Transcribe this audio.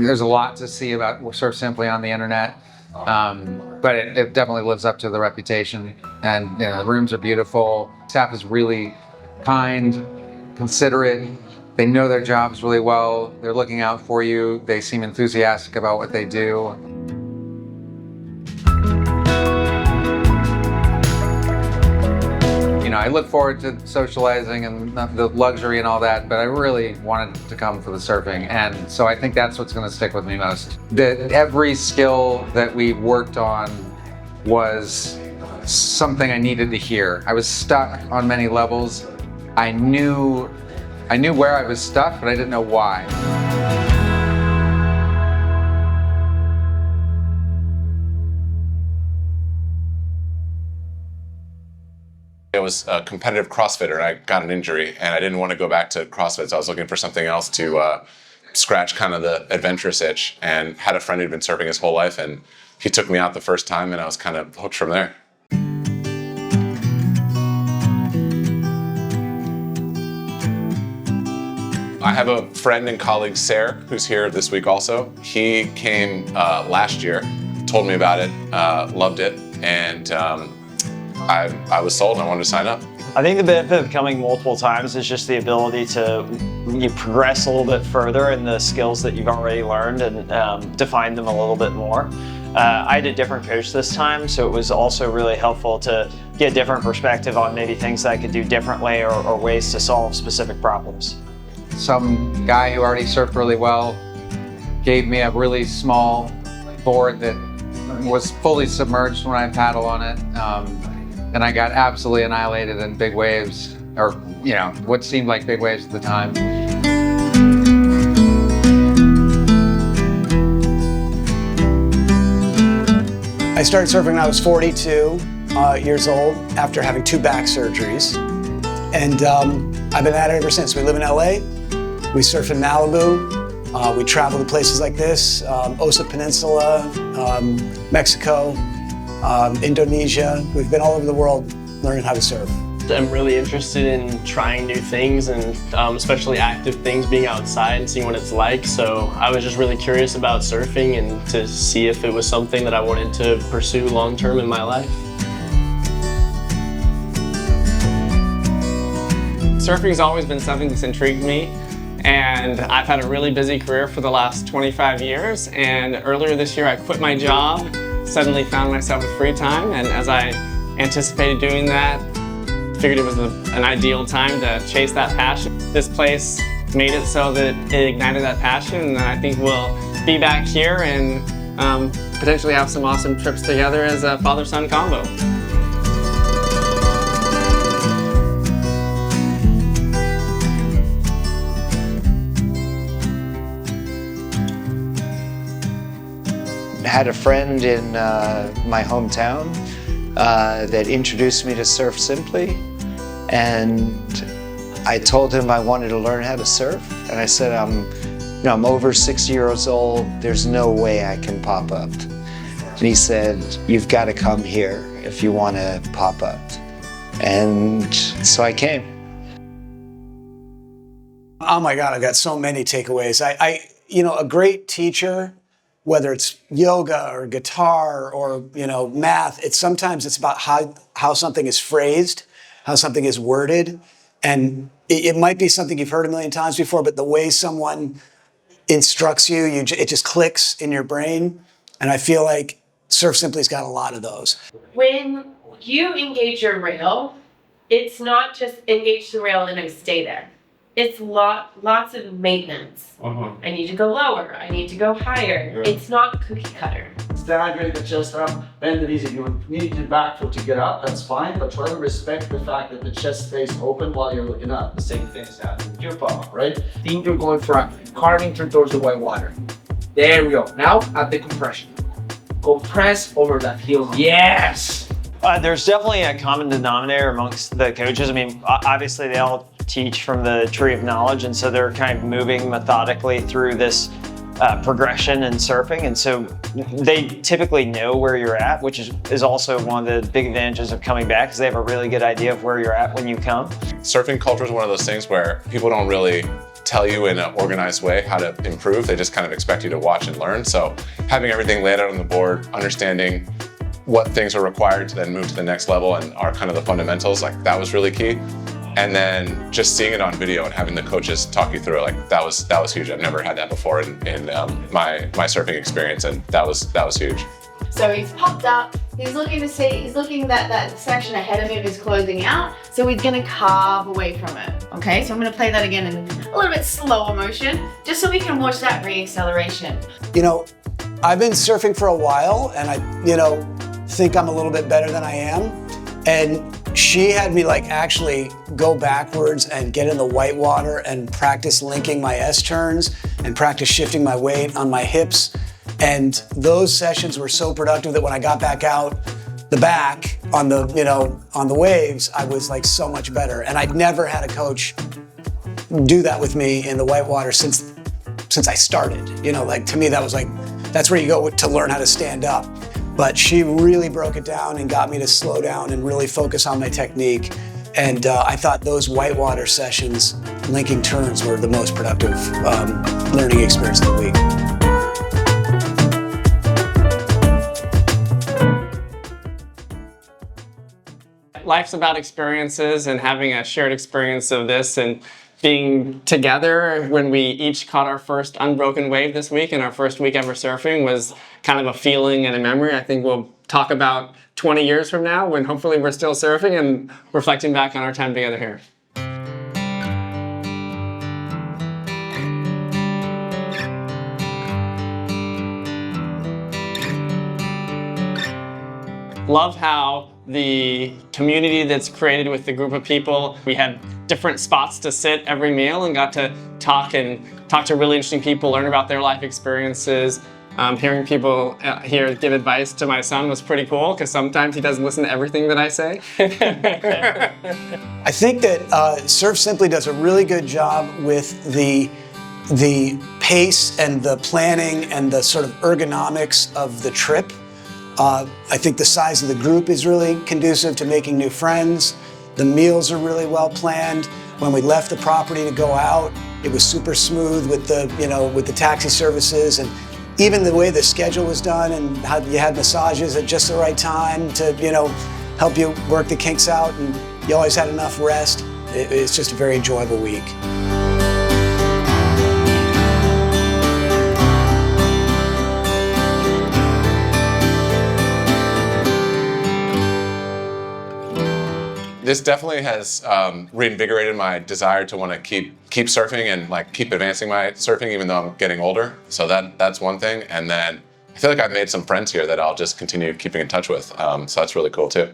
there's a lot to see about Surf Simply on the internet, but it definitely lives up to the reputation. And the rooms are beautiful. Staff is really kind, considerate. They know their jobs really well. They're looking out for you. They seem enthusiastic about what they do. I look forward to socializing and the luxury and all that, but I really wanted to come for the surfing. And so I think that's what's going to stick with me most. That every skill that we worked on was something I needed to hear. I was stuck on many levels. I knew where I was stuck, but I didn't know why. I was a competitive CrossFitter and I got an injury and I didn't want to go back to CrossFit, so I was looking for something else to scratch kind of the adventurous itch, and had a friend who'd been surfing his whole life, and he took me out the first time and I was kind of hooked from there. I have a friend and colleague, Sayre, who's here this week also. He came last year, told me about it, loved it, and I was sold and I wanted to sign up. I think the benefit of coming multiple times is just the ability to progress a little bit further in the skills that you've already learned and define them a little bit more. I had a different coach this time, so it was also really helpful to get a different perspective on maybe things that I could do differently or ways to solve specific problems. Some guy who already surfed really well gave me a really small board that was fully submerged when I paddle on it. And I got absolutely annihilated in big waves, or what seemed like big waves at the time. I started surfing when I was 42 years old after having 2 back surgeries. And I've been at it ever since. We live in LA, we surf in Malibu, we travel to places like this, Osa Peninsula, Mexico, Indonesia. We've been all over the world learning how to surf. I'm really interested in trying new things and especially active things, being outside and seeing what it's like. So I was just really curious about surfing and to see if it was something that I wanted to pursue long term in my life. Surfing's always been something that's intrigued me, and I've had a really busy career for the last 25 years, and earlier this year I quit my job, suddenly found myself with free time, and as I anticipated doing that, figured it was an ideal time to chase that passion. This place made it so that it ignited that passion, and I think we'll be back here and potentially have some awesome trips together as a father-son combo. I had a friend in my hometown that introduced me to Surf Simply, and I told him I wanted to learn how to surf, and I said I'm over 6 years old, there's no way I can pop up. And he said, you've got to come here if you want to pop up. And so I came. Oh my God, I've got so many takeaways. A great teacher, whether it's yoga or guitar or math, sometimes it's about how something is phrased, how something is worded, and it might be something you've heard a million times before, but the way someone instructs you, it just clicks in your brain. And I feel like Surf Simply's got a lot of those. When you engage your rail, it's not just engage the rail and I stay there. It's lots of maintenance. I need to go lower. I need to go higher. Yeah. It's not cookie cutter. Stagger the chest up, bend it easy. You need your back foot to get up, that's fine, but try to respect the fact that the chest stays open while you're looking up. The same thing is happening with your paw, right? Think you're going front, carving through towards the white water. There we go. Now at the compression. Go press over that heel. Yes! There's definitely a common denominator amongst the coaches. I mean, obviously they all teach from the tree of knowledge, and so they're kind of moving methodically through this progression in surfing, and so they typically know where you're at, which is also one of the big advantages of coming back, because they have a really good idea of where you're at when you come. Surfing culture is one of those things where people don't really tell you in an organized way how to improve. They just kind of expect you to watch and learn. So having everything laid out on the board, understanding what things are required to then move to the next level and are kind of the fundamentals, like that was really key. And then just seeing it on video and having the coaches talk you through it, like that was huge. I've never had that before in my surfing experience, and that was huge. So he's popped up, he's looking that section ahead of him is closing out, so he's gonna carve away from it. Okay, so I'm gonna play that again in a little bit slower motion, just so we can watch that re-acceleration. You know, I've been surfing for a while, and I, think I'm a little bit better than I am. And she had me like actually go backwards and get in the white water and practice linking my S-turns and practice shifting my weight on my hips. And those sessions were so productive that when I got back out the back on the, on the waves, I was like so much better. And I'd never had a coach do that with me in the whitewater since I started. Like to me, that was like, that's where you go to learn how to stand up. But she really broke it down and got me to slow down and really focus on my technique. And I thought those whitewater sessions, linking turns, were the most productive learning experience of the week. Life's about experiences, and having a shared experience of this and being together when we each caught our first unbroken wave this week and our first week ever surfing was kind of a feeling and a memory I think we'll talk about 20 years from now when hopefully we're still surfing and reflecting back on our time together here. Love how the community that's created with the group of people, we had different spots to sit every meal and got to talk to really interesting people, learn about their life experiences. Hearing people here give advice to my son was pretty cool because sometimes he doesn't listen to everything that I say. I think that Surf Simply does a really good job with the pace and the planning and the sort of ergonomics of the trip. I think the size of the group is really conducive to making new friends. The meals are really well planned. When we left the property to go out, it was super smooth with the taxi services, and even the way the schedule was done and how you had massages at just the right time to, help you work the kinks out, and you always had enough rest. It's just a very enjoyable week. This definitely has reinvigorated my desire to want to keep surfing and keep advancing my surfing even though I'm getting older. So that's one thing. And then I feel like I've made some friends here that I'll just continue keeping in touch with. So that's really cool too.